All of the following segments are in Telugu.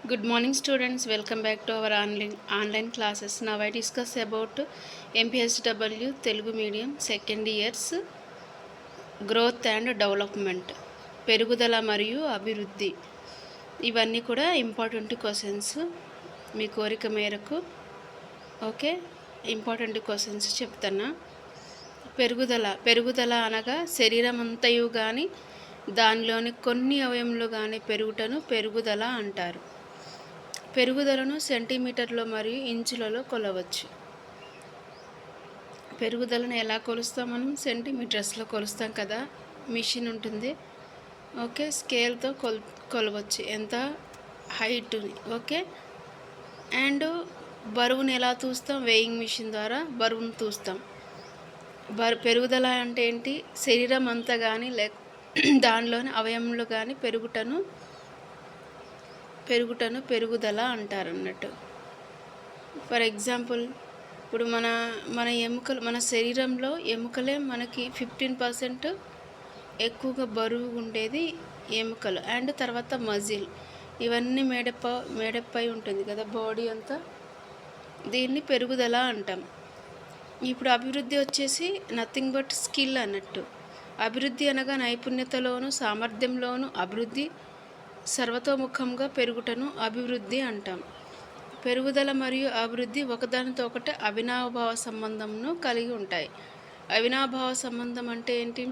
Good morning, students. Welcome back to our online classes. Now I discuss about MPSW Telugu medium second years growth and development. పెరుగుదల మరియు అభివృద్ధి ఇవన్నీ కూడా ఇంపార్టెంట్ క్వశ్చన్స్ మీ కోరిక మేరకు. ఓకే, ఇంపార్టెంట్ క్వశ్చన్స్ చెప్తున్నా. పెరుగుదల అనగా శరీరం అంతయు కానీ దానిలోని కొన్ని అవయములు కానీ పెరుగుటను పెరుగుదల అంటారు. పెరుగుదలను సెంటీమీటర్లో మరియు ఇంచులలో కొలవచ్చు. పెరుగుదలను ఎలా కొలుస్తాం? మనం సెంటీమీటర్స్లో కొలుస్తాం కదా, మిషన్ ఉంటుంది. ఓకే, స్కేల్తో కొలవచ్చు ఎంత హైట్ని. ఓకే, అండ్ బరువుని ఎలా తూస్తాం? వెయింగ్ మిషన్ ద్వారా బరువును తూస్తాం. పెరుగుదల అంటే ఏంటి? శరీరం అంతా కానీ దానిలోని అవయములు కానీ పెరుగుదల అంటారు అన్నట్టు. ఫర్ ఎగ్జాంపుల్, ఇప్పుడు మన ఎముకలు, మన శరీరంలో ఎముకలే మనకి 15% ఎక్కువగా బరువు ఉండేది ఎముకలు. అండ్ తర్వాత మజిల్, ఇవన్నీ మేడప్ అయి ఉంటుంది కదా బాడీ అంతా. దీన్ని పెరుగుదల అంటాం. ఇప్పుడు అభివృద్ధి వచ్చేసి నథింగ్ బట్ స్కిల్ అన్నట్టు. అభివృద్ధి అనగా నైపుణ్యతలోను సామర్థ్యంలోను అభివృద్ధి, సర్వతోముఖంగా పెరుగుటను అభివృద్ధి అంటాం. పెరుగుదల మరియు అభివృద్ధి ఒకదానితో ఒకటి అవినాభావ సంబంధంను కలిగి ఉంటాయి. అవినాభావ సంబంధం అంటే ఏంటి?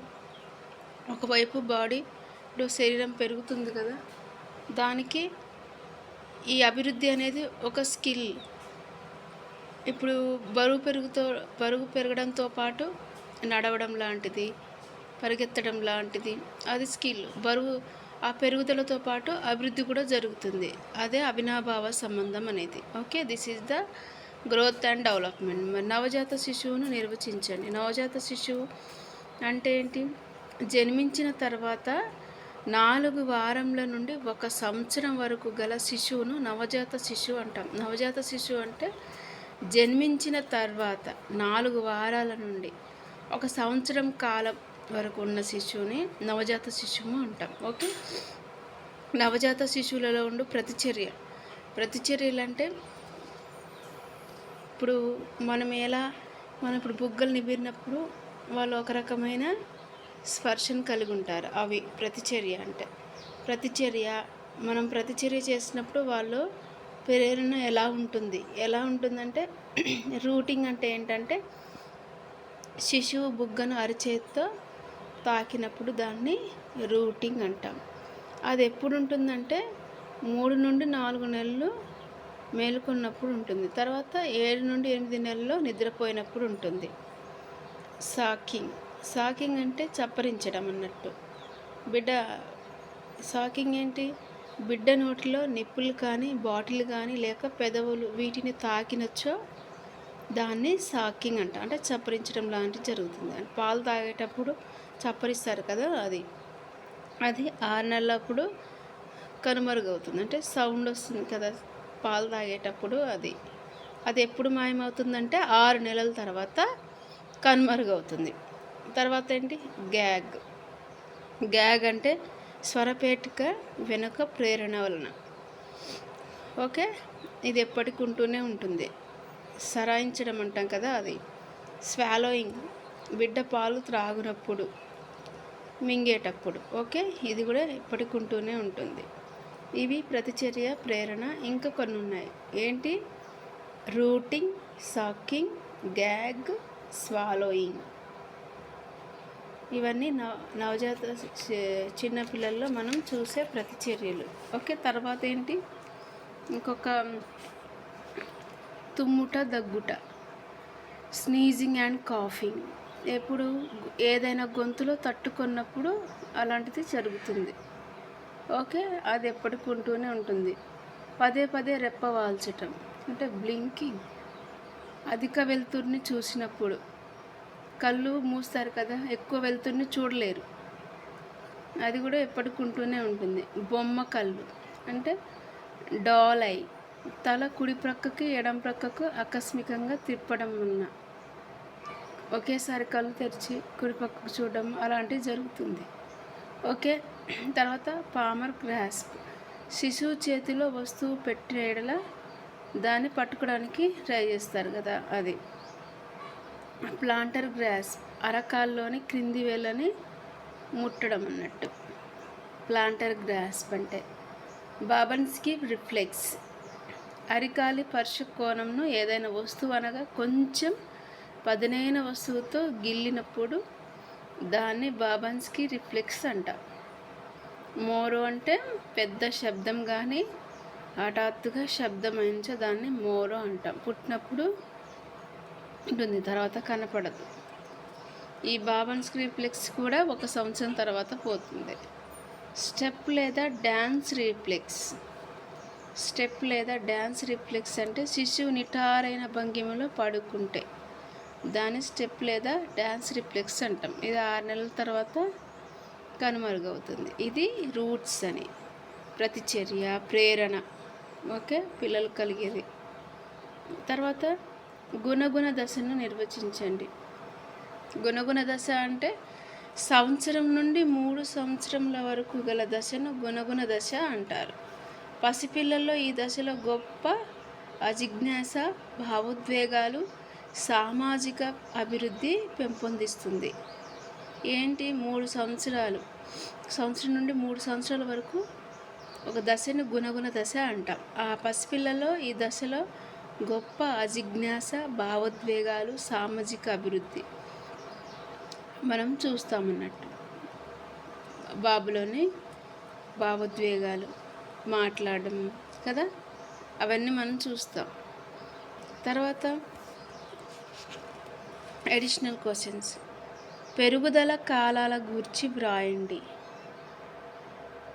ఒకవైపు బాడీ, ఇప్పుడు శరీరం పెరుగుతుంది కదా, దానికి ఈ అభివృద్ధి అనేది ఒక స్కిల్. ఇప్పుడు బరువు పెరగడంతో పాటు నడవడం లాంటిది, పరిగెత్తడం లాంటిది, అది స్కిల్. ఆ పెరుగుదలతో పాటు అభివృద్ధి కూడా జరుగుతుంది. అదే అవినాభావ సంబంధం అనేది. Okay, this is the growth and development. మరి నవజాత శిశువును నిర్వచించండి. నవజాత శిశువు అంటే ఏంటి? జన్మించిన తర్వాత 4 వారముల నుండి 1 సంవత్సరం వరకు గల శిశువును నవజాత శిశువు అంటాం. నవజాత శిశువు అంటే జన్మించిన తర్వాత 4 వారాల నుండి 1 సంవత్సరం కాలం వరకు ఉన్న శిశువుని నవజాత శిశువు అంటాం. ఓకే, నవజాత శిశువులలో ఉండు ప్రతిచర్యలు అంటే, ఇప్పుడు మనం ఇప్పుడు బుగ్గలు నిమిరినప్పుడు వాళ్ళు ఒక రకమైన స్పర్శను కలిగి ఉంటారు. అవి ప్రతిచర్య అంటే. మనం ప్రతిచర్య చేసినప్పుడు వాళ్ళు ప్రేరణ ఎలా ఉంటుందంటే రూటింగ్ అంటే ఏంటంటే, శిశువు బుగ్గను అరచేతితో తాకినప్పుడు దాన్ని రూటింగ్ అంటాం. అది ఎప్పుడు ఉంటుందంటే 3 నుండి 4 నెలలు మేలుకున్నప్పుడు ఉంటుంది. తర్వాత 7 నుండి 8 నెలల్లో నిద్రపోయినప్పుడు ఉంటుంది. సాకింగ్ అంటే చప్పరించడం అన్నట్టు. సాకింగ్ ఏంటి? బిడ్డ నోటిలో నిప్పులు కానీ బాటిల్ కానీ లేక పెదవులు వీటిని తాకినచ్చో దాన్ని సాకింగ్ అంట. అంటే చప్పరించడం లాంటివి జరుగుతుంది. అంటే పాలు తాగేటప్పుడు చప్పరిస్తారు కదా, అది 6 నెలలప్పుడు కనుమరుగవుతుంది. అంటే సౌండ్ వస్తుంది కదా పాలు తాగేటప్పుడు. అది ఎప్పుడు మాయమవుతుందంటే 6 నెలల తర్వాత కనుమరుగవుతుంది. తర్వాత ఏంటి? గ్యాగ్ అంటే స్వరపేటిక వెనుక ప్రేరణ వలన. ఓకే, ఇది ఎప్పటికి ఉంటూనే ఉంటుంది. సరాయించడం అంటాం కదా, అది. స్వాలోయింగ్, బిడ్డ పాలు త్రాగునప్పుడు, మింగేటప్పుడు. ఓకే, ఇది కూడా ఎప్పటికి ఉంటూనే ఉంటుంది. ఇవి ప్రతిచర్య, ప్రేరణ. ఇంకా కొన్ని ఉన్నాయి. ఏంటి? Rooting, sucking, gag, swallowing. ఇవన్నీ నవజాత చిన్నపిల్లల్లో మనం చూసే ప్రతిచర్యలు. ఓకే, తర్వాత ఏంటి? ఇంకొక తుమ్ముట, దగ్గుట, స్నీజింగ్ అండ్ కాఫింగ్. ఎప్పుడు ఏదైనా గొంతులో తట్టుకున్నప్పుడు అలాంటిది జరుగుతుంది. ఓకే, అది ఎప్పటికి ఉంటూనే ఉంటుంది. పదే రెప్ప వాల్చటం అంటే బ్లింకింగ్. అధిక వెలుతురుని చూసినప్పుడు కళ్ళు మూస్తారు కదా, ఎక్కువ వెలుతురుని చూడలేరు, అది కూడా ఎప్పటికి ఉంటూనే ఉంటుంది. బొమ్మ కళ్ళు అంటే డాల్ ఐ, తల కుడి ప్రక్కకి ఎడం ప్రక్కకు ఆకస్మికంగా తిప్పడం వలన ఒకేసారి కళ్ళు తెరిచి కుడి పక్కకు చూడడం అలాంటివి జరుగుతుంది. ఓకే, తర్వాత పామర్ గ్రాస్ప్, శిశువు చేతిలో వస్తువు పెట్టిన ఎడల దాన్ని పట్టుకోవడానికి ట్రై చేస్తారు కదా, అది. ప్లాంటర్ గ్రాస్ అరకాల్లోని క్రింది వేళ్ళని ముట్టడం అన్నట్టు. ప్లాంటర్ గ్రాస్ అంటే బాబన్స్కి రిఫ్లెక్స్ అరికాలి స్పర్శ కోణంను ఏదైనా వస్తువు అనగా కొంచెం పదునైన వస్తువుతో గిల్లినప్పుడు దాన్ని బాబన్స్కి రిఫ్లెక్స్ అంట. మోరో అంటే పెద్ద శబ్దం కానీ హఠాత్తుగా శబ్దం అయించే దాన్ని మోరో అంటాం. పుట్టినప్పుడు ఉంటుంది, తర్వాత కనపడదు. ఈ బాబన్స్కి రిఫ్లెక్స్ కూడా 1 సంవత్సరం తర్వాత పోతుంది. స్టెప్ లేదా డ్యాన్స్ రిఫ్లెక్స్. స్టెప్ లేదా డ్యాన్స్ రిఫ్లెక్స్ అంటే శిశువు నిటారైన భంగిమలో పడుకుంటే దాన్ని స్టెప్ లేదా డ్యాన్స్ రిఫ్లెక్స్ అంటాం. ఇది 6 నెలల తర్వాత కనుమరుగవుతుంది. ఇది రూట్స్ అని, ప్రతిచర్య, ప్రేరణ, ఓకే, పిల్లలు కలిగేది. తర్వాత గుణగుణ దశను నిర్వచించండి. గుణగుణ దశ అంటే సంవత్సరం నుండి 3 సంవత్సరముల వరకు గల దశను గుణగుణ దశ అంటారు. పసిపిల్లల్లో ఈ దశలో గొప్ప అజిజ్ఞాస, భావోద్వేగాలు, సామాజిక అభివృద్ధి పెంపొందిస్తుంది. ఏంటి 3 సంవత్సరాలు, సంవత్సరం నుండి 3 సంవత్సరాల వరకు ఒక దశను గుణగుణ దశ అంటాం. ఆ పసిపిల్లలో ఈ దశలో గొప్ప అజిజ్ఞాస, భావోద్వేగాలు, సామాజిక అభివృద్ధి మనం చూస్తామన్నట్టు. బాబులోని భావోద్వేగాలు, మాట్లాడడం కదా, అవన్నీ మనం చూస్తాం. తర్వాత అడిషనల్ క్వశ్చన్స్. పెరుగుదల కాలాల గూర్చి వ్రాయండి.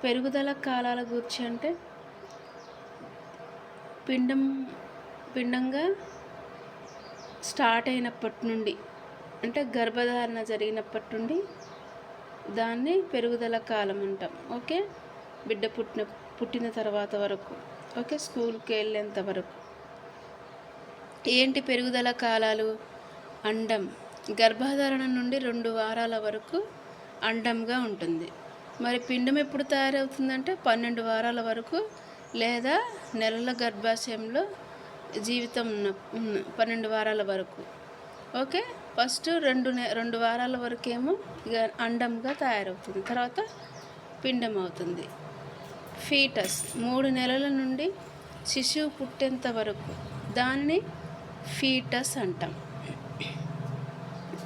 పెరుగుదల కాలాల గూర్చి అంటే పిండంగా స్టార్ట్ అయినప్పటి నుండి, అంటే గర్భధారణ జరిగినప్పటి నుండి దాన్ని పెరుగుదల కాలం అంటాం. ఓకే, బిడ్డ పుట్టిన తర్వాత వరకు, ఓకే, స్కూల్కి వెళ్ళేంత వరకు. ఏంటి పెరుగుదల కాలాలు? అండం గర్భధారణ నుండి 2 వారాల వరకు అండంగా ఉంటుంది. మరి పిండం ఎప్పుడు తయారవుతుందంటే 12 వారాల వరకు, లేదా నెలల గర్భాశయంలో జీవితం ఉన్న 12 వారాల వరకు. ఓకే, ఫస్ట్ 2 వారాల వరకేమో ఇక అండంగా తయారవుతుంది, తర్వాత పిండం అవుతుంది. ఫీటస్ 3 నెలల నుండి శిశువు పుట్టేంత వరకు దాన్ని ఫీటస్ అంటాం.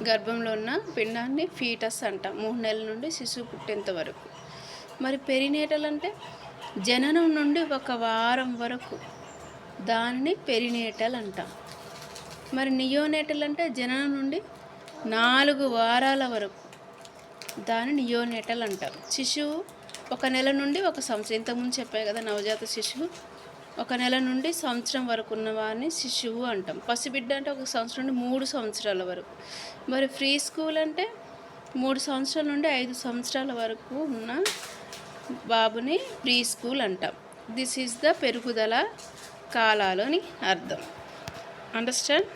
గర్భంలో ఉన్న పిండాన్ని ఫీటస్ అంటాం 3 నెలల నుండి శిశువు పుట్టేంత వరకు. మరి పెరినేటల్ అంటే జననం నుండి 1 వారం వరకు దానిని పెరినేటల్ అంటాం. మరి నియోనేటల్ అంటే జననం నుండి 4 వారాల వరకు దాన్ని నియోనేటల్ అంటాం. శిశువు 1 నెల నుండి 1 సంవత్సరం, ఇంతకుముందు చెప్పాయి కదా, నవజాత శిశువు 1 నెల నుండి సంవత్సరం వరకు ఉన్న వారిని శిశువు అంటాం. పసిబిడ్డ అంటే 1 సంవత్సరం నుండి 3 సంవత్సరాల వరకు. మరి ఫ్రీ స్కూల్ అంటే 3 సంవత్సరాల నుండి 5 సంవత్సరాల వరకు ఉన్న బాబుని ప్రీ స్కూల్ అంటాం. దిస్ ఈజ్ ద పెరుగుదల కాలాలు అని అర్థం. అండర్స్టాండ్?